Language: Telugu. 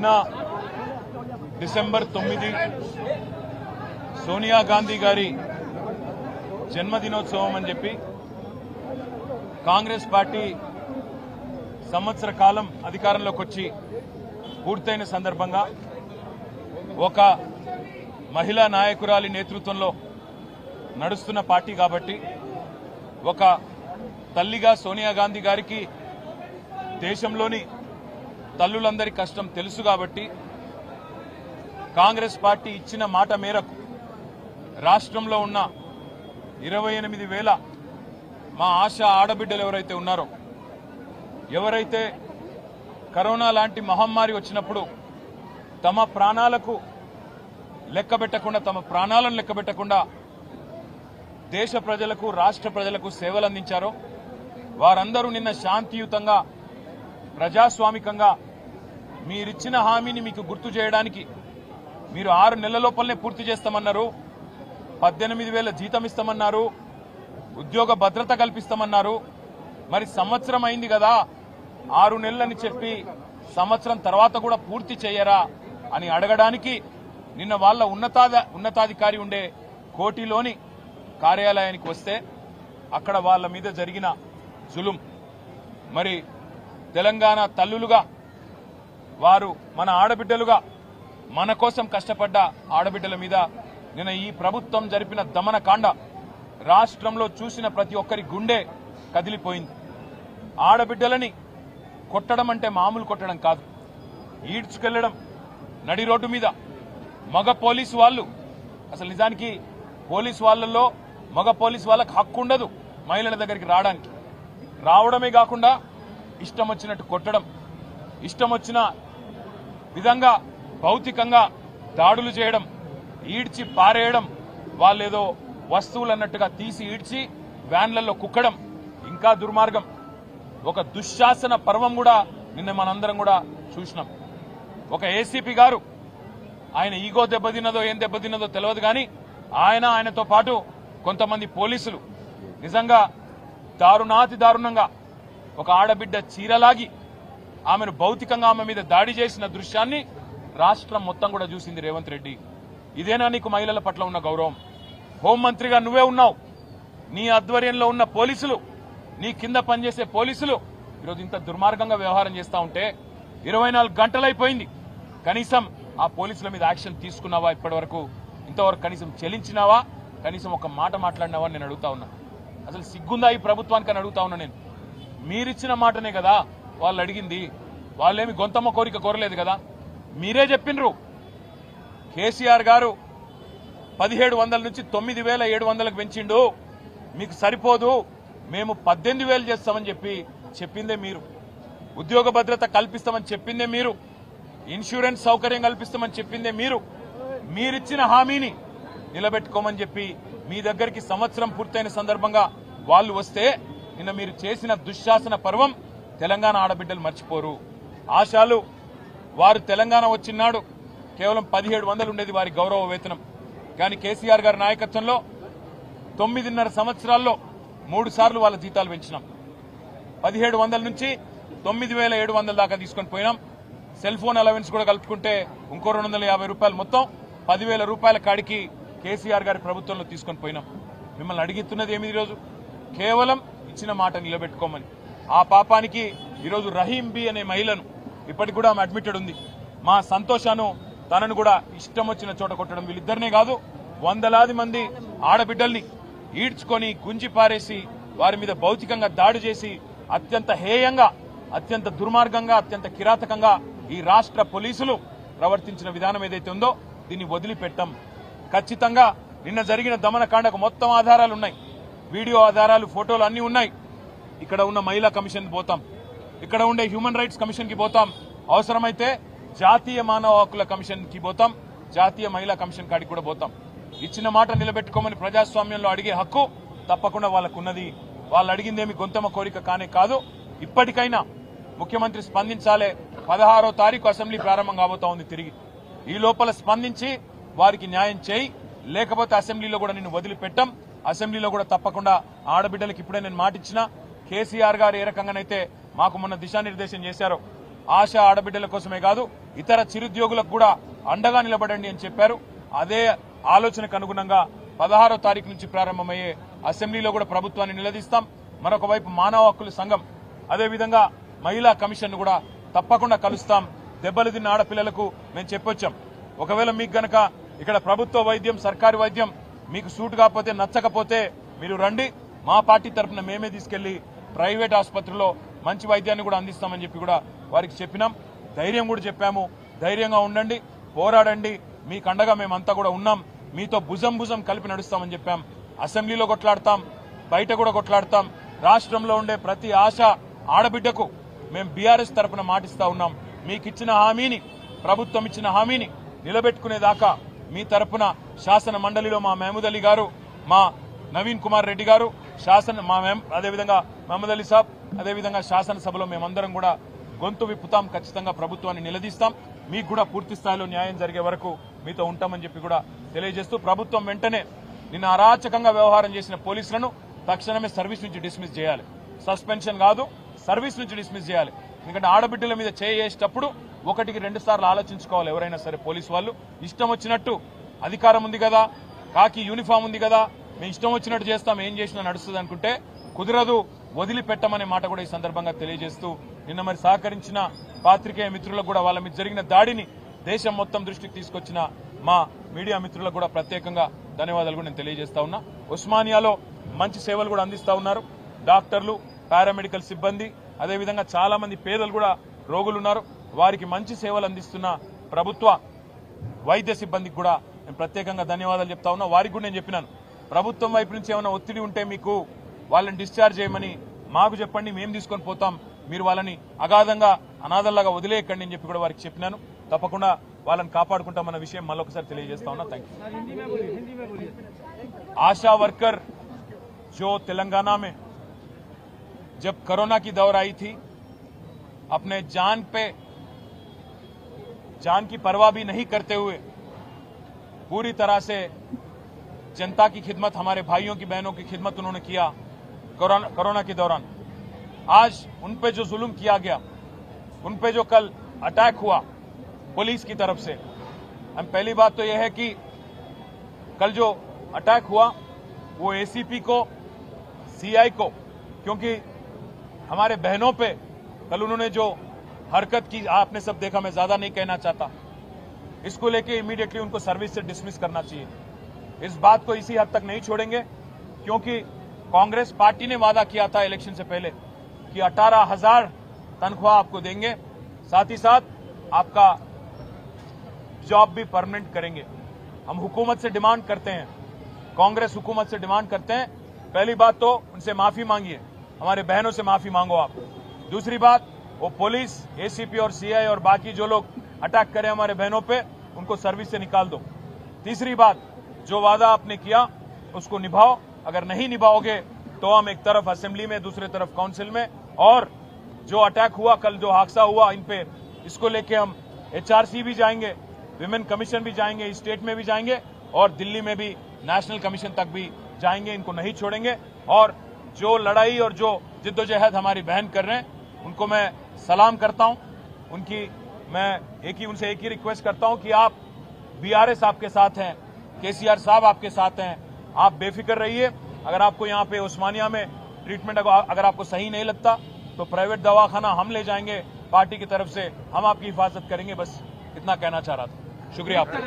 నిన్న డిసెంబర్ 9 సోనియా గాంధీ గారి జన్మదినోత్సవం అని చెప్పి కాంగ్రెస్ పార్టీ సంవత్సర కాలం అధికారంలోకి వచ్చి పూర్తయిన సందర్భంగా ఒక మహిళా నాయకురాలి నేతృత్వంలో నడుస్తున్న పార్టీ కాబట్టి ఒక తల్లిగా సోనియా గాంధీ గారికి దేశంలోని తల్లులందరి కష్టం తెలుసు కాబట్టి కాంగ్రెస్ పార్టీ ఇచ్చిన మాట మేరకు రాష్ట్రంలో ఉన్న 28,000 మా ఆశా ఆడబిడ్డలు ఎవరైతే ఉన్నారో, ఎవరైతే కరోనా లాంటి మహమ్మారి వచ్చినప్పుడు తమ ప్రాణాలకు లెక్కబెట్టకుండా, తమ ప్రాణాలను లెక్కబెట్టకుండా దేశ ప్రజలకు, రాష్ట్ర ప్రజలకు సేవలు అందించారో వారందరూ నిన్న శాంతియుతంగా, ప్రజాస్వామికంగా మీరిచ్చిన హామీని మీకు గుర్తు చేయడానికి మీరు 6 నెలల లోపలనే పూర్తి చేస్తామన్నారు, 18,000 జీతం ఇస్తామన్నారు, ఉద్యోగ భద్రత కల్పిస్తామన్నారు. మరి సంవత్సరం అయింది కదా, 6 నెలలని చెప్పి సంవత్సరం తర్వాత కూడా పూర్తి చేయరా అని అడగడానికి నిన్న వాళ్ళ ఉన్నతాధికారి ఉండే కోటిలోని కార్యాలయానికి వస్తే అక్కడ వాళ్ళ మీద జరిగిన జులుం, మరి తెలంగాణ తల్లులుగా వారు మన ఆడబిడ్డలుగా మన కోసం కష్టపడ్డ ఆడబిడ్డల మీద నిన్న ఈ ప్రభుత్వం జరిపిన దమనకాండ రాష్ట్రంలో చూసిన ప్రతి ఒక్కరి గుండె కదిలిపోయింది. ఆడబిడ్డలని కొట్టడం అంటే మామూలు కొట్టడం కాదు, ఈడ్చుకెళ్లడం నడి రోడ్డు మీద. మగ పోలీసు వాళ్ళు, అసలు నిజానికి పోలీసు వాళ్ళల్లో మగ పోలీసు వాళ్ళకి హక్కు ఉండదు మహిళల దగ్గరికి రావడానికి. రావడమే కాకుండా ఇష్టం వచ్చినట్టు కొట్టడం, ఇష్టం వచ్చిన విధంగా భౌతికంగా దాడులు చేయడం, ఈడ్చి పారేయడం, వాళ్ళేదో వస్తువులు అన్నట్టుగా తీసి ఈడ్చి వ్యాన్లలో కుక్కడం, ఇంకా దుర్మార్గం. ఒక దుశ్శాసన పర్వం కూడా నిన్న మనందరం కూడా చూసినాం. ఒక ఏసీపీ గారు, ఆయన ఈగో దెబ్బతిన్నదో ఏం దెబ్బతిన్నదో తెలియదు కానీ ఆయనతో పాటు కొంతమంది పోలీసులు నిజంగా దారుణాతి దారుణంగా ఒక ఆడబిడ్డ చీరలాగి ఆమెను భౌతికంగా ఆమె మీద దాడి చేసిన దృశ్యాన్ని రాష్ట్రం మొత్తం కూడా చూసింది రేవంత్ రెడ్డి. ఇదేనా నీకు మహిళల పట్ల ఉన్న గౌరవం? హోంమంత్రిగా నువ్వే ఉన్నావు, నీ ఆధ్వర్యంలో ఉన్న పోలీసులు, నీ కింద పనిచేసే పోలీసులు ఈరోజు ఇంత దుర్మార్గంగా వ్యవహారం చేస్తా ఉంటే 24 గంటలైపోయింది, కనీసం ఆ పోలీసుల మీద యాక్షన్ తీసుకున్నావా? ఇప్పటివరకు ఇంతవరకు కనీసం చెల్లించినావా? కనీసం ఒక మాట మాట్లాడినావా నేను అడుగుతా ఉన్నా. అసలు సిగ్గుందా ఈ ప్రభుత్వానికి అని అడుగుతా ఉన్నా నేను. మీరిచ్చిన మాటనే కదా వాళ్ళు అడిగింది, వాళ్ళేమి గొంతమ్మ కోరిక కోరలేదు కదా. మీరే చెప్పినరు కేసీఆర్ గారు 1,700 నుంచి 9,700కు పెంచిండు, మీకు సరిపోదు, మేము 18,000 చేస్తామని చెప్పిందే మీరు. ఉద్యోగ భద్రత కల్పిస్తామని చెప్పిందే మీరు. ఇన్సూరెన్స్ సౌకర్యం కల్పిస్తామని చెప్పిందే మీరు. మీరిచ్చిన హామీని నిలబెట్టుకోమని చెప్పి మీ దగ్గరికి సంవత్సరం పూర్తయిన సందర్భంగా వాళ్ళు వస్తే నిన్న మీరు చేసిన దుశ్శాసన పర్వం తెలంగాణ ఆడబిడ్డలు మర్చిపోరు. ఆశాలు వారు తెలంగాణ వచ్చినాడు కేవలం 1,700 ఉండేది వారి గౌరవ వేతనం. కానీ కేసీఆర్ గారి నాయకత్వంలో 9.5 సంవత్సరాల్లో 3 సార్లు వాళ్ళ జీతాలు పెంచినాం. 1,700 నుంచి 9,700 దాకా తీసుకొని పోయినాం. సెల్ ఫోన్ అలవెన్స్ కూడా కలుపుకుంటే ఇంకో 250 రూపాయలు, మొత్తం 10,000 రూపాయల కాడికి కేసీఆర్ గారి ప్రభుత్వంలో తీసుకొని పోయినాం. మిమ్మల్ని అడిగిస్తున్నది ఏమి ఈరోజు? కేవలం ఇచ్చిన మాట నిలబెట్టుకోమని. ఆ పాపానికి ఈరోజు రహీం బి అనే మహిళను, ఇప్పటికి కూడా ఆమె అడ్మిటెడ్ ఉంది, మా సంతోషాను తనను కూడా ఇష్టం వచ్చిన చోట కొట్టడం. వీళ్ళిద్దరినే కాదు, వందలాది మంది ఆడబిడ్డల్ని ఈడ్చుకొని గుంజి పారేసి వారి మీద భౌతికంగా దాడి చేసి అత్యంత హేయంగా, అత్యంత దుర్మార్గంగా, అత్యంత కిరాతకంగా ఈ రాష్ట్ర పోలీసులు ప్రవర్తించిన విధానం ఏదైతే ఉందో దీన్ని వదిలిపెట్టాం. ఖచ్చితంగా నిన్న జరిగిన దమనకాండకు మొత్తం ఆధారాలున్నాయి, వీడియో ఆధారాలు, ఫోటోలు అన్నీ ఉన్నాయి. ఇక్కడ ఉన్న మహిళా కమిషన్ పోతాం, ఇక్కడ ఉండే హ్యూమన్ రైట్స్ కమిషన్ కి పోతాం, అవసరమైతే జాతీయ మానవ హక్కుల కమిషన్ కి పోతాం, జాతీయ మహిళా కమిషన్ కాడికి కూడా పోతాం. ఇచ్చిన మాట నిలబెట్టుకోమని ప్రజాస్వామ్యంలో అడిగే హక్కు తప్పకుండా వాళ్ళకున్నది. వాళ్ళు అడిగిందేమి గొంతమ్మ కోరిక కానే కాదు. ఇప్పటికైనా ముఖ్యమంత్రి స్పందించాలే. 16వ తారీఖు అసెంబ్లీ ప్రారంభం కాబోతా ఉంది తిరిగి. ఈ లోపల స్పందించి వారికి న్యాయం చేయి, లేకపోతే అసెంబ్లీలో కూడా నిన్ను వదిలిపెట్టాం. అసెంబ్లీలో కూడా తప్పకుండా ఆడబిడ్డలకు ఇప్పుడే నేను మాటిచ్చిన కేసీఆర్ గారు ఏ రకంగానైతే మాకు మొన్న దిశానిర్దేశం చేశారో ఆశా ఆడబిడ్డల కోసమే కాదు ఇతర చిరుద్యోగులకు కూడా అండగా నిలబడండి అని చెప్పారు. అదే ఆలోచనకు అనుగుణంగా 16వ తారీఖు నుంచి ప్రారంభమయ్యే అసెంబ్లీలో కూడా ప్రభుత్వాన్ని నిలదీస్తాం. మరొక వైపు మానవ హక్కుల సంఘం, అదేవిధంగా మహిళా కమిషన్ కూడా తప్పకుండా కలుస్తాం. దెబ్బలు తిన్న ఆడపిల్లలకు మేము చెప్పొచ్చాం. ఒకవేళ మీకు గనక ఇక్కడ ప్రభుత్వ వైద్యం, సర్కారు వైద్యం మీకు సూట్ కాకపోతే, నచ్చకపోతే మీరు రండి, మా పార్టీ తరఫున మేమే తీసుకెళ్లి ప్రైవేట్ ఆసుపత్రిలో మంచి వైద్యాన్ని కూడా అందిస్తామని చెప్పి కూడా వారికి చెప్పినాం. ధైర్యం కూడా చెప్పాము. ధైర్యంగా ఉండండి, పోరాడండి, మీకు అండగా మేమంతా కూడా ఉన్నాం, మీతో భుజం భుజం కలిపి నడుస్తామని చెప్పాం. అసెంబ్లీలో కొట్లాడతాం, బయట కూడా కొట్లాడతాం. రాష్ట్రంలో ఉండే ప్రతి ఆశ ఆడబిడ్డకు మేము బీఆర్ఎస్ తరఫున మాటిస్తా ఉన్నాం. మీకు ఇచ్చిన హామీని, ప్రభుత్వం ఇచ్చిన హామీని నిలబెట్టుకునేదాకా మీ తరఫున శాసన మండలిలో మా మహమూద్ అలీ గారు, మా నవీన్ కుమార్ రెడ్డి గారు, అదేవిధంగా మహమూద్ అలీ సాబ్, అదేవిధంగా శాసనసభలో మేమందరం కూడా గొంతు విప్పుతాం. ఖచ్చితంగా ప్రభుత్వాన్ని నిలదీస్తాం. మీకు కూడా పూర్తి స్థాయిలో న్యాయం జరిగే వరకు మీతో ఉంటామని చెప్పి కూడా తెలియజేస్తూ, ప్రభుత్వం వెంటనే నిన్న అరాచకంగా వ్యవహారం చేసిన పోలీసులను తక్షణమే సర్వీస్ నుంచి డిస్మిస్ చేయాలి. సస్పెన్షన్ కాదు, సర్వీస్ నుంచి డిస్మిస్ చేయాలి. ఎందుకంటే ఆడబిడ్డల మీద చేసేటప్పుడు 1-2 సార్లు ఆలోచించుకోవాలి. ఎవరైనా సరే పోలీసు వాళ్ళు ఇష్టం వచ్చినట్టు, అధికారం ఉంది కదా, కాకి యూనిఫామ్ ఉంది కదా, మేము ఇష్టం వచ్చినట్టు చేస్తాం, ఏం చేసినా నడుస్తుంది అనుకుంటే కుదరదు, వదిలిపెట్టమనే మాట కూడా ఈ సందర్భంగా తెలియజేస్తూ, నిన్న మరి సహకరించిన పాత్రికేయ మిత్రులకు కూడా, వాళ్ళ మీద జరిగిన దాడిని దేశం మొత్తం దృష్టికి తీసుకొచ్చిన మా మీడియా మిత్రులకు కూడా ప్రత్యేకంగా ధన్యవాదాలు కూడా నేను తెలియజేస్తా ఉన్నా. ఉస్మానియాలో మంచి సేవలు కూడా అందిస్తా ఉన్నారు. డాక్టర్లు, పారామెడికల్ సిబ్బంది, అదేవిధంగా చాలా మంది పేదలు కూడా రోగులు ఉన్నారు. వారికి మంచి సేవలు అందిస్తున్న ప్రభుత్వ వైద్య సిబ్బందికి కూడా నేను ప్రత్యేకంగా ధన్యవాదాలు చెప్తా ఉన్నా. వారికి కూడా నేను చెప్పినాను, ప్రభుత్వం వైపు నుంచి ఏమైనా ఒత్తిడి ఉంటే మీకు వాళ్ళని డిశ్చార్జ్ చేయమని మాకు చెప్పండి, మేము తీసుకొని పోతాం, మీరు వాళ్ళని అగాధంగా అనాథల్లాగా వదిలేయకండి అని చెప్పి కూడా వారికి చెప్పినాను. తప్పకుండా వాళ్ళని కాపాడుకుంటామన్న విషయం మళ్ళొకసారి తెలియజేస్తా ఉన్నా. Thank you. आशा वर्कर जो तेलंगाना में जब कोरोना की दौर आई थी, अपने जान की परवाह भी नहीं करते हुए पूरी तरह से जनता की खिदमत, हमारे भाइयों की बहनों की खिदमत उन्होंने किया कोरोना के दौरान। आज उन पे जो जुल्म किया गया, उन पे जो कल अटैक हुआ पुलिस की तरफ से, हम पहली बात तो यह है कि कल जो अटैक हुआ वो एसीपी को, सीआई को, क्योंकि हमारे बहनों पे कल उन्होंने जो हरकत की आपने सब देखा, मैं ज्यादा नहीं कहना चाहता, इसको लेके इमीडिएटली उनको सर्विस से डिसमिस करना चाहिए। इस बात को इसी हद तक नहीं छोड़ेंगे, क्योंकि कांग्रेस पार्टी ने वादा किया था इलेक्शन से पहले कि 18,000 तनख्वाह आपको देंगे, साथ ही साथ आपका जॉब भी परमानेंट करेंगे। हम हुकूमत से डिमांड करते हैं, कांग्रेस हुकूमत से डिमांड करते हैं, पहली बात तो उनसे माफी मांगिए, हमारे बहनों से माफी मांगो आप। दूसरी बात, वो पुलिस, एसीपी और सीआई और बाकी जो लोग अटैक करें हमारे बहनों पे, उनको सर्विस से निकाल दो। तीसरी बात, जो वादा आपने किया उसको निभाओ, अगर नहीं निभाओगे तो हम एक तरफ असेंबली में, दूसरी तरफ काउंसिल में, और जो अटैक हुआ कल, जो हादसा हुआ इन पे, इसको लेके हम एचआरसी भी जाएंगे, विमेन कमीशन भी जाएंगे, स्टेट में भी जाएंगे और दिल्ली में भी नेशनल कमीशन तक भी जाएंगे। इनको नहीं छोड़ेंगे। और जो लड़ाई और जो जिद्दोजहद हमारी बहन कर रहे हैं, उनको मैं सलाम करता हूं। मैं उनसे एक ही रिक्वेस्ट करता हूं कि आप, बीआरएस आपके साथ हैं, केसीआर साहब आपके साथ हैं, आप बेफिक्र रहिए। अगर आपको यहाँ पे उस्मानिया में ट्रीटमेंट अगर आपको सही नहीं लगता तो प्राइवेट दवाखाना हम ले जाएंगे, पार्टी की तरफ से हम आपकी हिफाजत करेंगे। बस इतना कहना चाह रहा था। शुक्रिया आपका।